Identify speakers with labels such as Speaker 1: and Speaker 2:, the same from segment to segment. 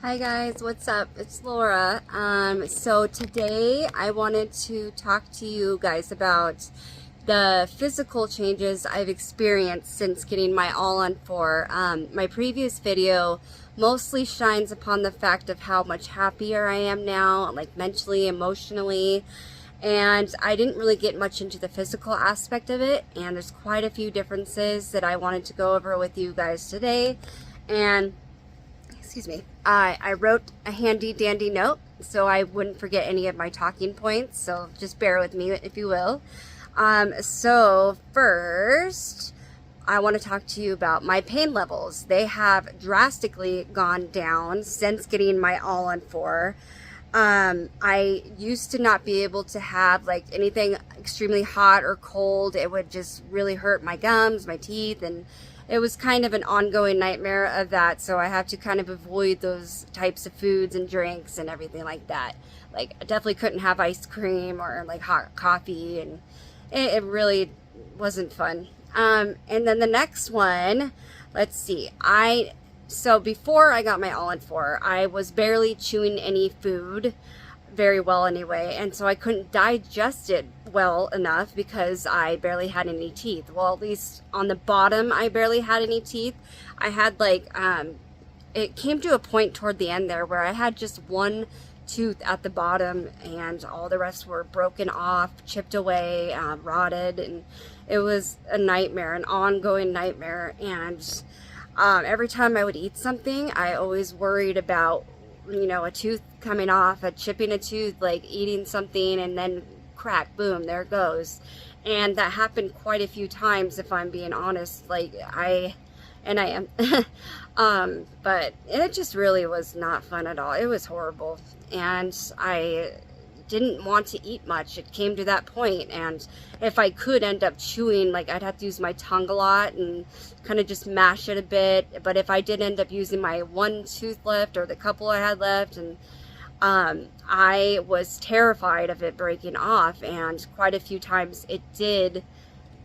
Speaker 1: Hi guys, what's up? It's Laura. So today I wanted to talk to you guys about the physical changes I've experienced since getting my All-on-4. My previous video mostly shines upon the fact of how much happier I am now, like mentally, emotionally, and I didn't really get much into the physical aspect of it, and there's quite a few differences that I wanted to go over with you guys today. And excuse me, I wrote a handy dandy note so I wouldn't forget any of my talking points, so just bear with me if you will. So first, I want to talk to you about my pain levels. They have drastically gone down since getting my All-on-4. I used to not be able to have like anything extremely hot or cold. It would just really hurt my gums, my teeth, and it was kind of an ongoing nightmare of that. So I have to kind of avoid those types of foods and drinks and everything like that. Like I definitely couldn't have ice cream or like hot coffee, and it really wasn't fun. And then the next one, let's see, so before I got my All-on-4, I was barely chewing any food very well anyway, and so I couldn't digest it well enough because I barely had any teeth. Well, at least on the bottom I barely had any teeth. I had like it came to a point toward the end there where I had just one tooth at the bottom and all the rest were broken off, chipped away, rotted, and it was a nightmare, an ongoing nightmare. And every time I would eat something, I always worried about, you know, a tooth coming off, chipping a tooth, like eating something and then crack, boom, there it goes. And that happened quite a few times, if I'm being honest. Like I am. But it just really was not fun at all. It was horrible. And I didn't want to eat much. It came to that point, and if I could end up chewing, like I'd have to use my tongue a lot and kind of just mash it a bit. But if I did end up using my one tooth left or the couple I had left, and I was terrified of it breaking off, and quite a few times it did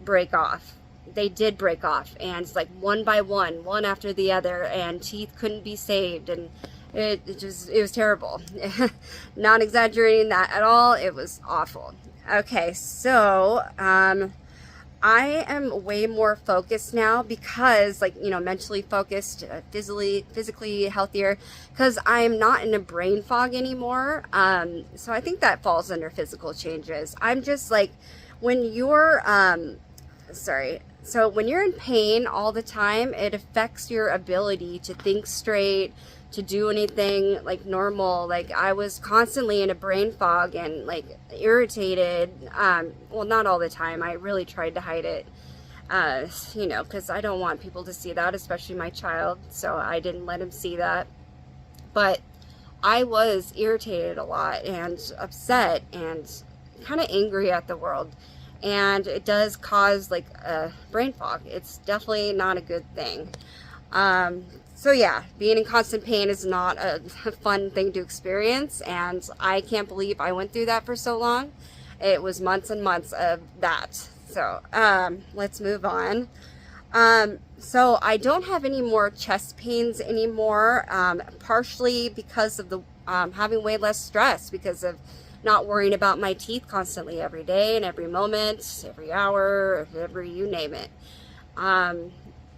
Speaker 1: break off. They did break off, and it's like one by one, one after the other, and teeth couldn't be saved, and it was terrible. Not exaggerating that at all. It was awful. Okay, so I am way more focused now because, like, you know, mentally focused, physically healthier, because I'm not in a brain fog anymore. So I think that falls under physical changes. I'm just like, when you're so when you're in pain all the time, it affects your ability to think straight, to do anything like normal. Like I was constantly in a brain fog and like irritated. Well, not all the time. I really tried to hide it, you know, because I don't want people to see that, especially my child. So I didn't let him see that. But I was irritated a lot and upset and kind of angry at the world. And it does cause like a brain fog. It's definitely not a good thing. So yeah, being in constant pain is not a fun thing to experience, and I can't believe I went through that for so long. It was months and months of that. So let's move on. So I don't have any more chest pains anymore, partially because of the having way less stress, because of not worrying about my teeth constantly every day and every moment, every hour, you name it.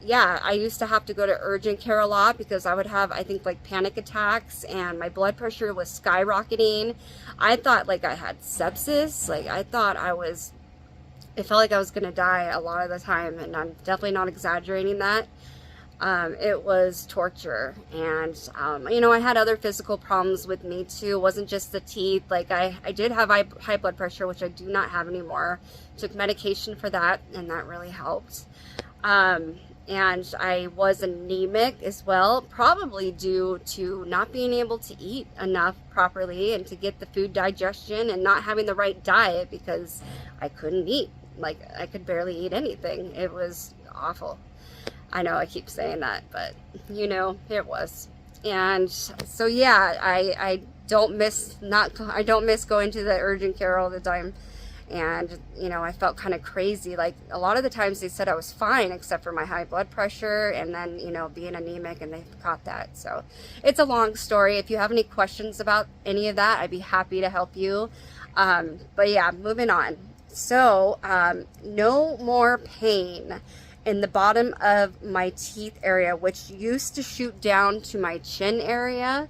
Speaker 1: Yeah, I used to have to go to urgent care a lot because I would have, I think, like panic attacks, and my blood pressure was skyrocketing. I thought like I had sepsis. Like I thought it felt like I was gonna die a lot of the time, and I'm definitely not exaggerating that. It was torture. And you know, I had other physical problems with me too. It wasn't just the teeth. Like I did have high blood pressure, which I do not have anymore. Took medication for that, and that really helped. And I was anemic as well, probably due to not being able to eat enough properly and to get the food digestion, and not having the right diet because I couldn't eat. Like I could barely eat anything. It was awful. I know I keep saying that, but you know, it was. And so yeah, I don't miss going to the urgent care all the time. And, you know, I felt kind of crazy. Like, a lot of the times they said I was fine except for my high blood pressure and then, you know, being anemic, and they caught that. So it's a long story. If you have any questions about any of that, I'd be happy to help you. But yeah, moving on. So, no more pain in the bottom of my teeth area, which used to shoot down to my chin area.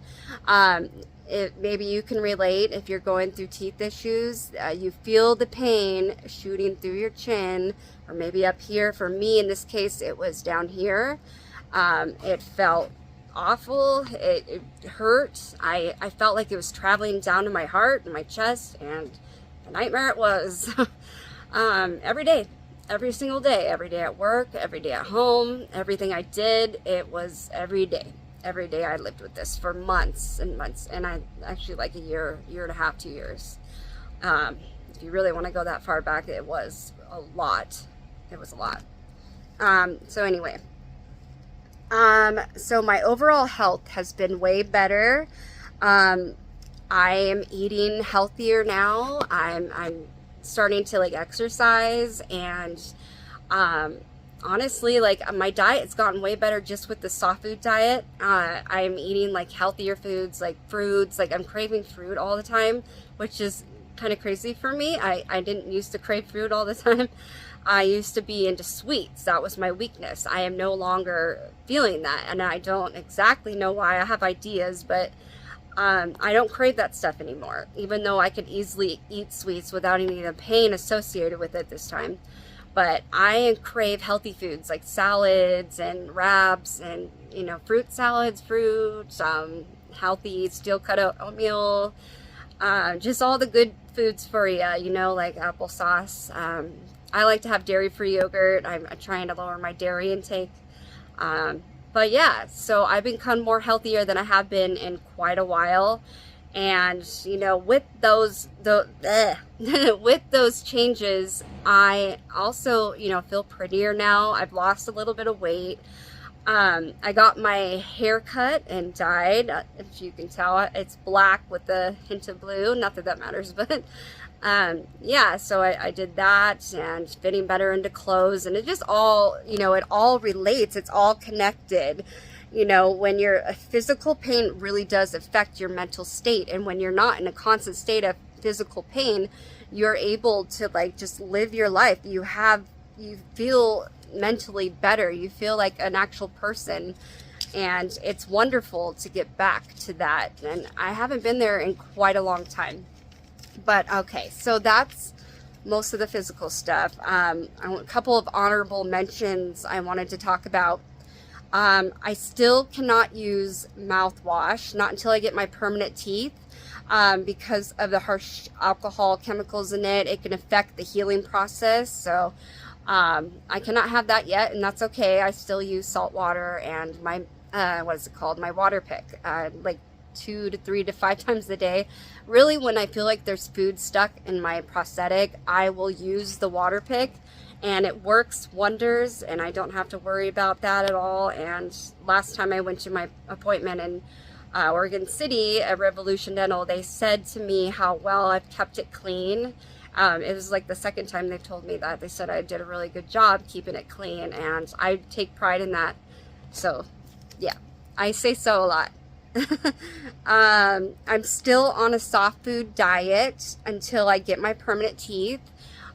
Speaker 1: Maybe you can relate if you're going through teeth issues. You feel the pain shooting through your chin, or maybe up here. For me, in this case, it was down here. It felt awful. It hurt. I felt like it was traveling down to my heart and my chest, and a nightmare it was. Every day, every single day, every day at work, every day at home, everything I did, it was every day. Every day I lived with this for months and months, and I actually like a year and a half, 2 years. If you really want to go that far back, it was a lot. It was a lot. So anyway, so my overall health has been way better. I am eating healthier now. I'm starting to like exercise, and honestly, like, my diet's gotten way better just with the soft food diet. I'm eating like healthier foods, like fruits. Like, I'm craving fruit all the time, which is kind of crazy for me. I didn't used to crave fruit all the time. I used to be into sweets. That was my weakness. I am no longer feeling that, and I don't exactly know why. I have ideas, but I don't crave that stuff anymore, even though I could easily eat sweets without any of the pain associated with it this time. But I crave healthy foods like salads and wraps and, you know, fruit salads, fruits, healthy steel cut oatmeal, just all the good foods for you, you know, like applesauce. I like to have dairy-free yogurt. I'm trying to lower my dairy intake. But yeah, so I've become more healthier than I have been in quite a while. And, you know, with those with those changes, I also, you know, feel prettier now. I've lost a little bit of weight. I got my hair cut and dyed. If you can tell, it's black with a hint of blue. Not that that matters, but yeah, so I did that, and fitting better into clothes, and it just all, you know, it all relates. It's all connected. You know, when your physical pain really does affect your mental state, and when you're not in a constant state of physical pain, you're able to like just live your life. You feel mentally better. You feel like an actual person, and it's wonderful to get back to that. And I haven't been there in quite a long time. But okay, so that's most of the physical stuff. A couple of honorable mentions I wanted to talk about. I still cannot use mouthwash, not until I get my permanent teeth, because of the harsh alcohol chemicals in it. It can affect the healing process. So I cannot have that yet, and that's okay. I still use salt water and my, what is it called? My water pick, like 2 to 3 to 5 times a day. Really, when I feel like there's food stuck in my prosthetic, I will use the water pick. And it works wonders, and I don't have to worry about that at all. And last time I went to my appointment in Oregon City at Revolution Dental, they said to me how well I've kept it clean. It was like the second time they've told me that. They said I did a really good job keeping it clean, and I take pride in that. So, yeah, I say so a lot. I'm still on a soft food diet until I get my permanent teeth.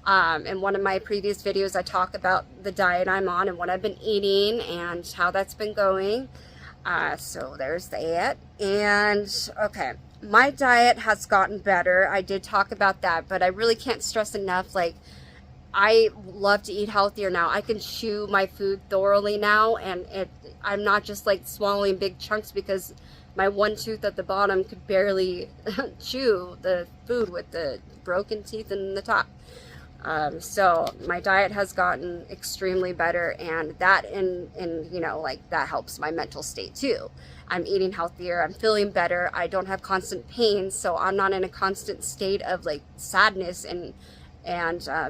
Speaker 1: In one of my previous videos, I talk about the diet I'm on and what I've been eating and how that's been going. So there's that. And okay, my diet has gotten better. I did talk about that, but I really can't stress enough, like, I love to eat healthier now. I can chew my food thoroughly now, and I'm not just like swallowing big chunks because my one tooth at the bottom could barely chew the food with the broken teeth in the top. So my diet has gotten extremely better, and that you know, like, that helps my mental state too. I'm eating healthier, I'm feeling better, I don't have constant pain, so I'm not in a constant state of like sadness and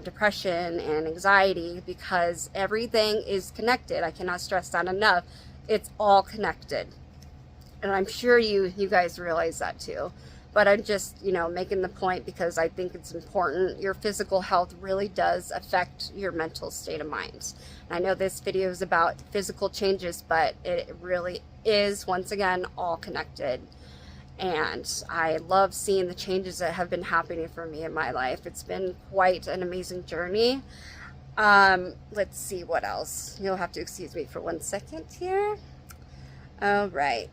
Speaker 1: depression and anxiety, because everything is connected. I cannot stress that enough. It's all connected. And I'm sure you guys realize that too. but I'm just, you know, making the point because I think it's important. Your physical health really does affect your mental state of mind. I know this video is about physical changes, but it really is, once again, all connected. And I love seeing the changes that have been happening for me in my life. It's been quite an amazing journey. Let's see what else. You'll have to excuse me for 1 second here. All right.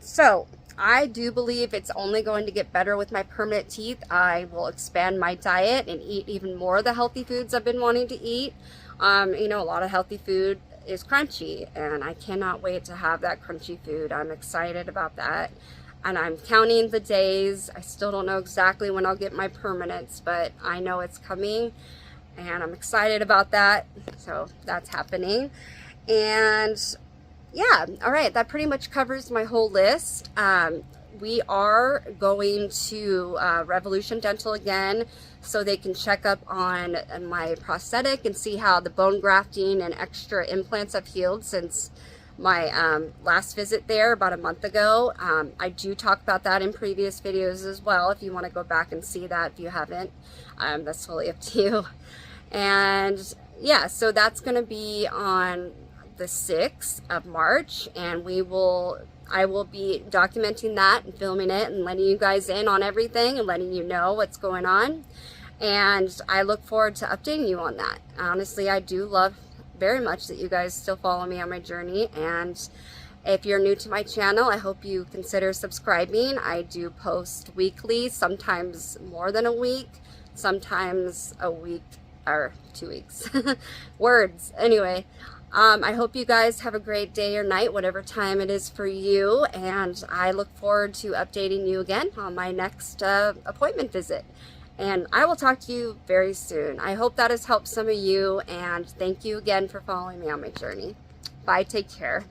Speaker 1: So I do believe it's only going to get better with my permanent teeth. I will expand my diet and eat even more of the healthy foods I've been wanting to eat. You know, a lot of healthy food is crunchy, and I cannot wait to have that crunchy food. I'm excited about that. And I'm counting the days. I still don't know exactly when I'll get my permanents, but I know it's coming, and I'm excited about that. So that's happening. And yeah, all right, that pretty much covers my whole list. We are going to Revolution Dental again so they can check up on my prosthetic and see how the bone grafting and extra implants have healed since my last visit there about a month ago. I do talk about that in previous videos as well if you want to go back and see that. If you haven't, that's totally up to you. And yeah, so that's going to be on the 6th of March, and I will be documenting that and filming it and letting you guys in on everything and letting you know what's going on. And I look forward to updating you on that. Honestly, I do love very much that you guys still follow me on my journey. And if you're new to my channel, I hope you consider subscribing. I do post weekly, sometimes more than a week, sometimes a week or 2 weeks. Words. Anyway, I hope you guys have a great day or night, whatever time it is for you, and I look forward to updating you again on my next appointment visit. And I will talk to you very soon. I hope that has helped some of you, and thank you again for following me on my journey. Bye, take care.